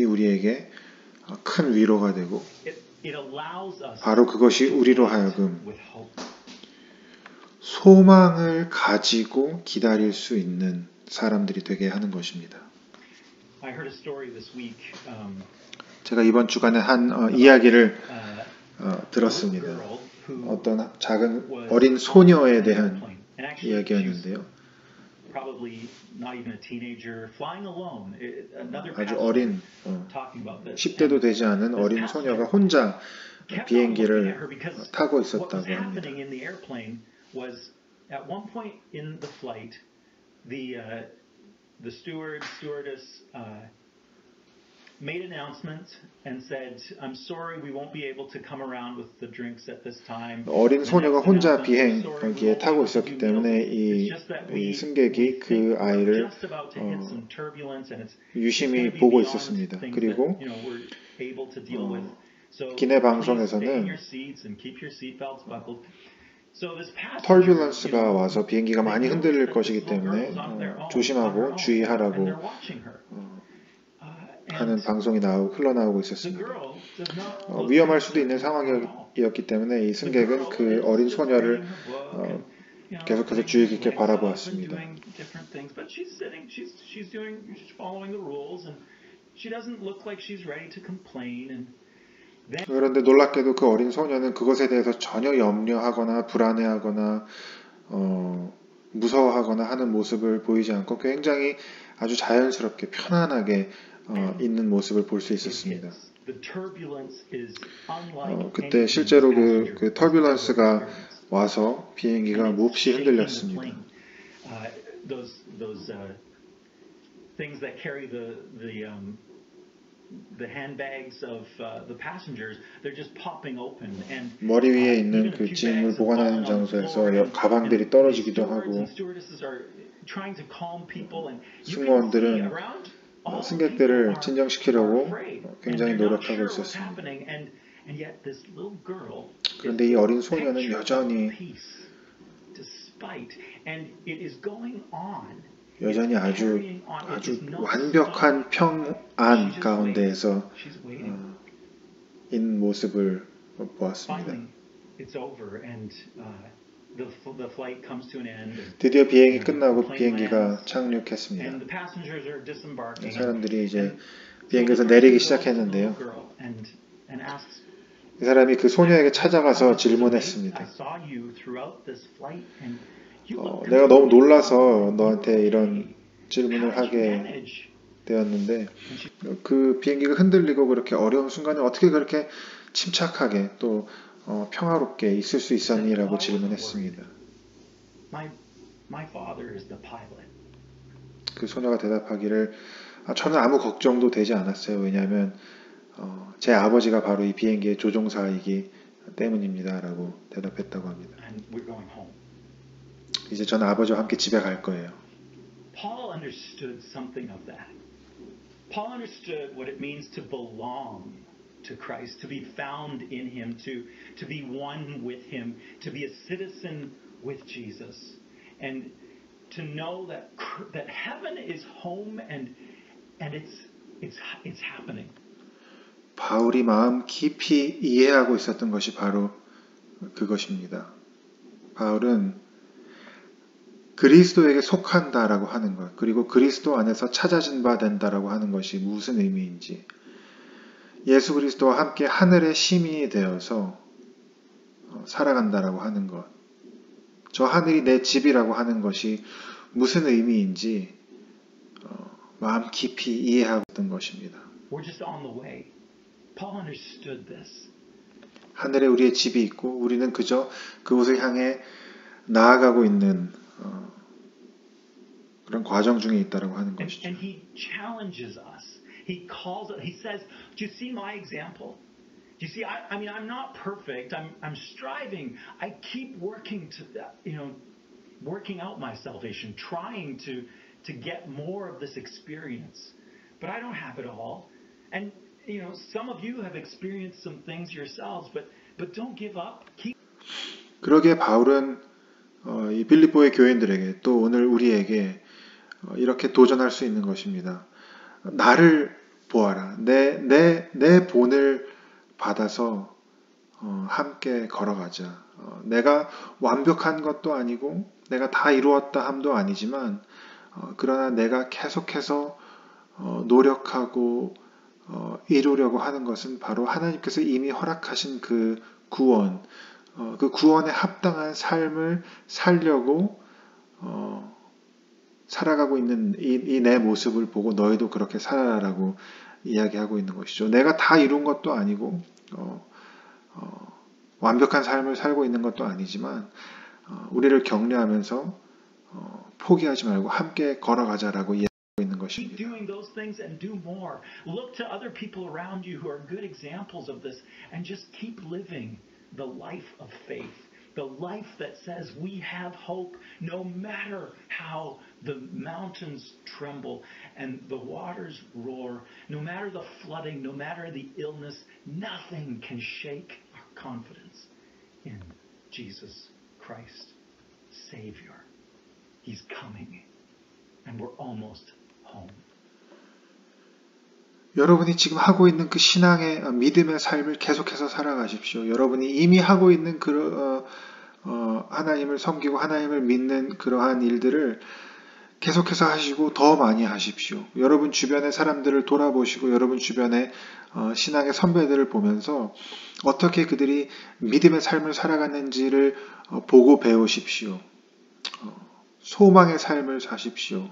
우리에게 큰 위로가 되고 바로 그것이 우리로 하여금 소망을 가지고 기다릴 수 있는 사람들이 되게 하는 것입니다. 제가 이번 주간에 한 이야기를 들었습니다. 어떤 작은 어린 소녀에 대한 이야기였는데요. 아주 어린 10대도 되지 않은 어린 소녀가 혼자 비행기를 타고 있었다고 합니다. The stewardess made an announcement and said, "I'm sorry, we won't be able to come around with the drinks at this time." 어린 소녀가 혼자 비행기에 타고 있었기 때문에 이 승객이 그 아이를 유심히 보고 있었습니다. 그리고 기내 방송에서는 터뷸런스가 와서 비행기가 많이 흔들릴 것이기 때문에 조심하고 주의하라고 하는 방송이 흘러나오고 있었습니다. 위험할 수도 있는 상황이었기 때문에 이 승객은 그 어린 소녀를 계속해서 주의 깊게 바라보았습니다. she's following the rules, and she doesn't look like she's ready to complain. And 그런데 놀랍게도 그 어린 소녀는 그것에 대해서 전혀 염려하거나 불안해하거나 무서워하거나 하는 모습을 보이지 않고 굉장히 아주 자연스럽게 편안하게 있는 모습을 볼 수 있었습니다. 그때 실제로 그 터뷸런스가 와서 비행기가 몹시 흔들렸습니다. Things that carry the handbags of the passengers, they're just popping open. And 머리 위에 있는 그 짐을 보관하는 장소에서 가방들이 떨어지기도 하고 승무원들은 승객들을 진정시키려고 굉장히 노력하고 있었습니다. 그런데 이 어린 소녀는 여전히 아주 완벽한 평안 가운데에서 있는 모습을 보았습니다. 드디어 비행이 끝나고 비행기가 착륙했습니다. 사람들이 이제 비행기에서 내리기 시작했는데요. 이 사람이 그 소녀에게 찾아가서 질문했습니다. 내가 너무 놀라서 너한테 이런 질문을 하게 되었는데 그 비행기가 흔들리고 그렇게 어려운 순간에 어떻게 그렇게 침착하게 또 평화롭게 있을 수 있었니? 라고 질문했습니다. 그 소녀가 대답하기를 저는 아무 걱정도 되지 않았어요. 왜냐하면 제 아버지가 바로 이 비행기의 조종사이기 때문입니다. 라고 대답했다고 합니다. 이제 저는 아버지와 함께 집에 갈 거예요. Paul understood something of that. Paul understood what it means to belong to Christ, to be found in Him, to be one with Him, to be a citizen with Jesus, and to know that heaven is home and it's happening. 바울이 마음 깊이 이해하고 있었던 것이 바로 그것입니다. 바울은 그리스도에게 속한다라고 하는 것, 그리고 그리스도 안에서 찾아진 바 된다라고 하는 것이 무슨 의미인지, 예수 그리스도와 함께 하늘의 시민이 되어서 살아간다라고 하는 것, 저 하늘이 내 집이라고 하는 것이 무슨 의미인지 마음 깊이 이해하고 있던 것입니다. We're just on the way. Paul understood this. 하늘에 우리의 집이 있고 우리는 그저 그곳을 향해 나아가고 있는 그런 과정 중에 있다라고 하는 것이죠. And he challenges us. He calls us. He says, "Do you see my example? Do you see? I mean, I'm not perfect. I'm striving. I keep working to that. Working out my salvation, trying to get more of this experience. But I don't have it all. And some of you have experienced some things yourselves. But don't give up. Keep." 그러기에 바울은 이 빌립보의 교인들에게 또 오늘 우리에게 이렇게 도전할 수 있는 것입니다. 나를 보아라. 내 본을 받아서 함께 걸어가자. 내가 완벽한 것도 아니고 내가 다 이루었다 함도 아니지만 그러나 내가 계속해서 노력하고 이루려고 하는 것은 바로 하나님께서 이미 허락하신 그 구원, 그 구원에 합당한 삶을 살려고 살아가고 있는 이 내 모습을 보고 너희도 그렇게 살아라라고 이야기하고 있는 것이죠. 내가 다 이룬 것도 아니고 완벽한 삶을 살고 있는 것도 아니지만 우리를 격려하면서 포기하지 말고 함께 걸어가자라고 이야기하고 있는 것입니다. Doing those things and do more. Look to other people around you who are good examples of this and just keep living the life of faith. The life that says we have hope no matter how the mountains tremble and the waters roar, no matter the flooding, no matter the illness, nothing can shake our confidence in Jesus Christ, Savior. He's coming and we're almost home. 여러분이 지금 하고 있는 그 신앙의 믿음의 삶을 계속해서 살아가십시오. 여러분이 이미 하고 있는 하나님을 섬기고 하나님을 믿는 그러한 일들을 계속해서 하시고 더 많이 하십시오. 여러분 주변의 사람들을 돌아보시고 여러분 주변의 신앙의 선배들을 보면서 어떻게 그들이 믿음의 삶을 살아갔는지를 보고 배우십시오. 소망의 삶을 사십시오.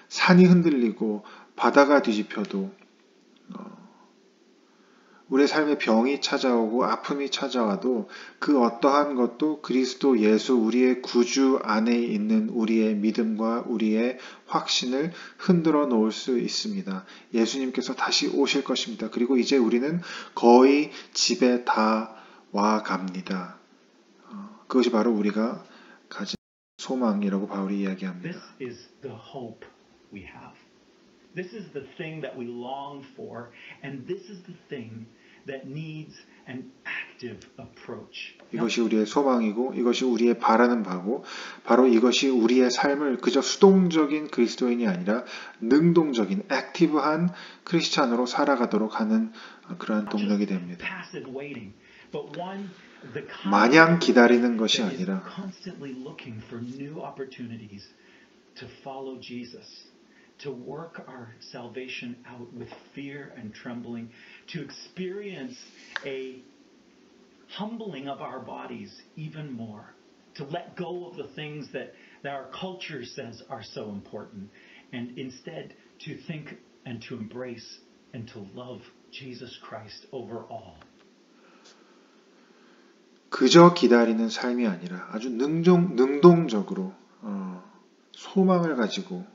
산이 흔들리고 바다가 뒤집혀도 우리의 삶에 병이 찾아오고 아픔이 찾아와도 그 어떠한 것도 그리스도 예수 우리의 구주 안에 있는 우리의 믿음과 우리의 확신을 흔들어 놓을 수 있습니다. 예수님께서 다시 오실 것입니다. 그리고 이제 우리는 거의 집에 다 와 갑니다. 그것이 바로 우리가 가진 소망이라고 바울이 이야기합니다. This is the hope we have. This is the thing that we long for, and this is the thing that needs an active approach. 이것이 우리의 소망이고 이것이 우리의 바라는 바고 바로 이것이 우리의 삶을 그저 수동적인 그리스도인이 아니라 능동적인 액티브한 크리스찬으로 살아가도록 하는 그러한 동력이 됩니다. Passive waiting, but one the kind 마냥 기다리는 것이 that is 아니라 constantly looking for new opportunities to follow Jesus, to work our salvation out with fear and trembling, to experience a humbling of our bodies even more, to let go of the things that our culture says are so important, and instead to think and to embrace and to love Jesus Christ over all. 그저 기다리는 삶이 아니라 아주 능동적으로 소망을 가지고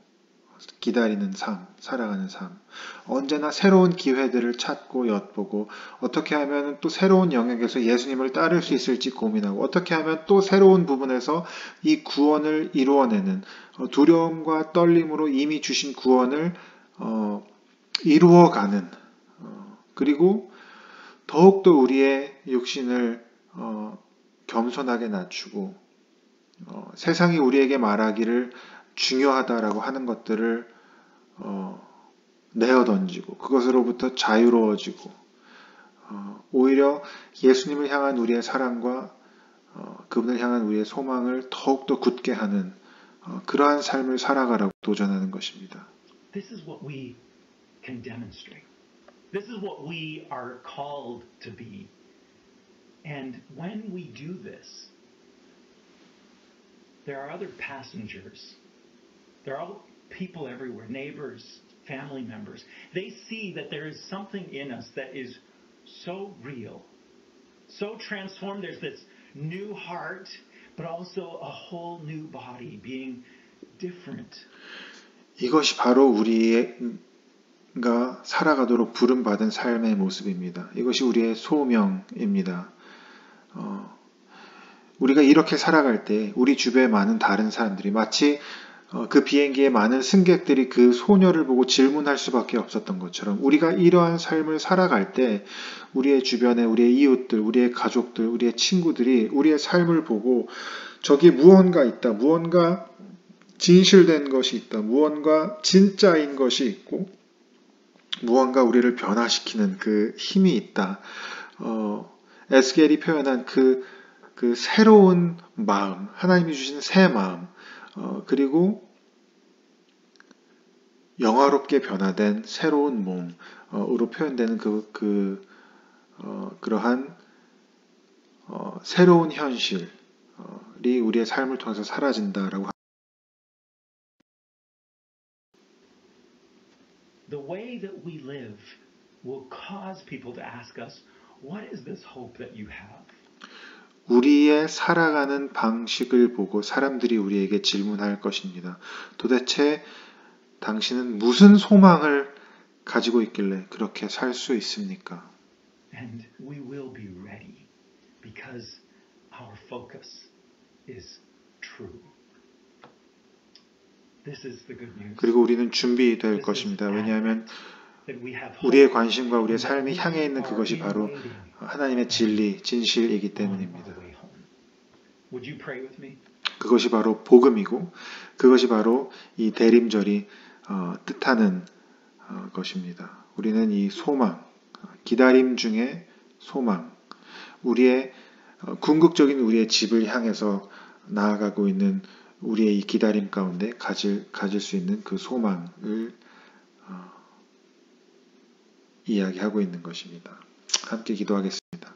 기다리는 삶, 살아가는 삶. 언제나 새로운 기회들을 찾고 엿보고 어떻게 하면 또 새로운 영역에서 예수님을 따를 수 있을지 고민하고 어떻게 하면 또 새로운 부분에서 이 구원을 이루어내는 두려움과 떨림으로 이미 주신 구원을 이루어가는 그리고 더욱더 우리의 육신을 겸손하게 낮추고 세상이 우리에게 말하기를 중요하다라고 하는 것들을 내어던지고 그것으로부터 자유로워지고 오히려 예수님을 향한 우리의 사랑과 그분을 향한 우리의 소망을 더욱더 굳게 하는 그러한 삶을 살아가라고 도전하는 것입니다. This is what we can demonstrate. This is what we are called to be. And when we do this, there are other passengers. There are people everywhere, neighbors, family members. They see that there is something in us that is so real, so transformed. There's this new heart, but also a whole new body being different. 이것이 바로 우리가 살아가도록 부름받은 삶의 모습입니다. 이것이 우리의 소명입니다. 우리가 이렇게 살아갈 때 우리 주변에 많은 다른 사람들이 마치 그 비행기에 많은 승객들이 그 소녀를 보고 질문할 수밖에 없었던 것처럼 우리가 이러한 삶을 살아갈 때 우리의 주변에 우리의 이웃들, 우리의 가족들, 우리의 친구들이 우리의 삶을 보고 저기 무언가 있다, 무언가 진실된 것이 있다, 무언가 진짜인 것이 있고 무언가 우리를 변화시키는 그 힘이 있다. 에스겔이 표현한 그 새로운 마음, 하나님이 주신 새 마음, 그리고 영화롭게 변화된 새로운 몸으로 표현되는 그러한 새로운 현실이 우리의 삶을 통해서 사라진다라고. The way that we live will cause people to ask us, what is this hope that you have? 우리의 살아가는 방식을 보고 사람들이 우리에게 질문할 것입니다. 도대체 당신은 무슨 소망을 가지고 있길래 그렇게 살 수 있습니까? And we will be ready because our focus is true. This is the good news. 그리고 우리는 준비될 것입니다. 왜냐하면 우리의 관심과 우리의 삶이 향해 있는 그것이 바로 하나님의 진리, 진실이기 때문입니다. 그것이 바로 복음이고 그것이 바로 이 대림절이 뜻하는 것입니다. 우리는 이 소망, 기다림 중에 소망, 우리의 궁극적인 우리의 집을 향해서 나아가고 있는 우리의 이 기다림 가운데 가질 수 있는 그 소망을 이야기하고 있는 것입니다. 함께 기도하겠습니다.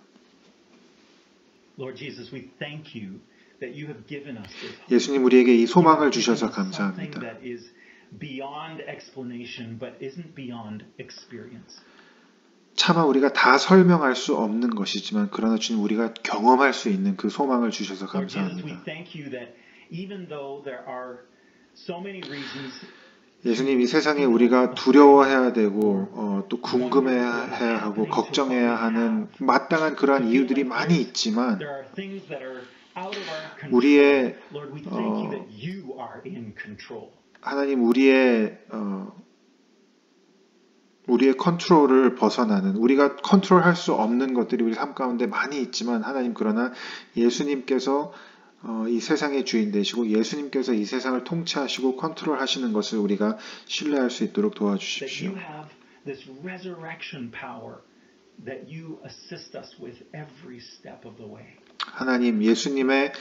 Lord Jesus, we thank you that you have given us this hope. 예수님 우리에게 이 소망을 You have 주셔서 given us something 감사합니다. that is beyond explanation, but isn't beyond experience. 차마 우리가 다 설명할 수 없는 것이지만 그러나 주님 우리가 경험할 수 있는 그 소망을 주셔서 Lord Jesus, we 감사합니다. thank you that even though there are so many reasons 예수님 이 세상에 우리가 두려워해야 되고 또 궁금해해야 하고 걱정해야 하는 마땅한 그러한 이유들이 많이 있지만 there are things that are out of our control. 우리의 Lord, we thank you that you are in control. 하나님 우리의 컨트롤을 벗어나는 우리가 컨트롤할 수 없는 것들이 우리 삶 가운데 많이 있지만 하나님 그러나 예수님께서 이 세상의 주인 되시고 예수님께서 이 세상을 통치하시고 컨트롤하시는 것을 우리가 신뢰할 수 있도록 That you 도와주십시오. have this resurrection power that you assist us with every step of the way. 하나님 예수님의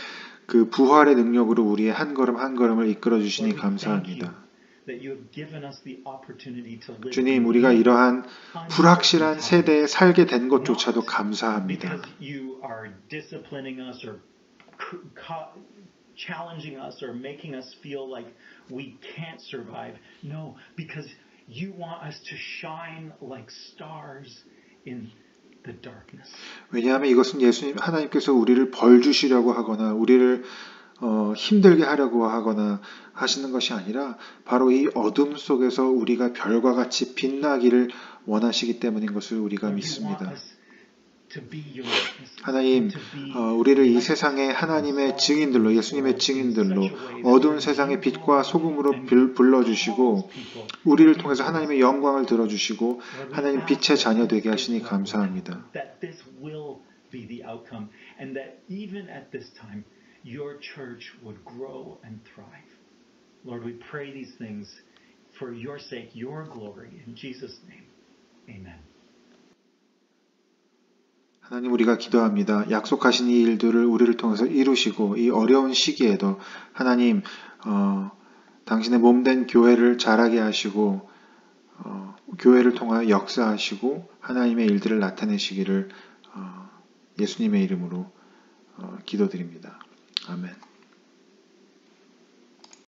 그 부활의 능력으로 우리의 한 걸음 한 걸음을 이끌어 주시니 Lord, we thank you 감사합니다. that you have given us the opportunity to live 주님 in 우리가 이러한 uncertain 불확실한 times. 세대에 살게 된 것조차도 Not 감사합니다. because you are disciplining us or challenging us or making us feel like we can't survive. No, because you want us to shine like stars in the darkness. 왜냐하면 이것은 예수님 하나님께서 우리를 벌 주시려고 하거나 우리를 힘들게 하려고 하거나 하시는 것이 아니라 바로 이 어둠 속에서 우리가 별과 같이 빛나기를 원하시기 때문인 것을 우리가 Lord, you want 믿습니다. us to be your witness, 하나님, to be 우리를 이 light 세상의 하나님의 and salt 증인들로, in 예수님의 the world in 증인들로 such a way that 어두운 Lord, 세상의 you 빛과 go 소금으로 and 불러주시고 calls people 우리를 into 통해서 yours. 하나님의 영광을 들어주시고 Lord, we 하나님 ask 빛의 that 자녀 this 되게 is 하시니 what will 감사합니다. happen, that this will be the outcome, and that even at this time, your church would grow and thrive. Lord, we pray these things for your sake, your glory, in Jesus' name. Amen. 하나님 우리가 기도합니다. 약속하신 이 일들을 우리를 통해서 이루시고 이 어려운 시기에도 하나님 당신의 몸된 교회를 자라게 하시고 교회를 통하여 역사하시고 하나님의 일들을 나타내시기를 예수님의 이름으로 기도드립니다.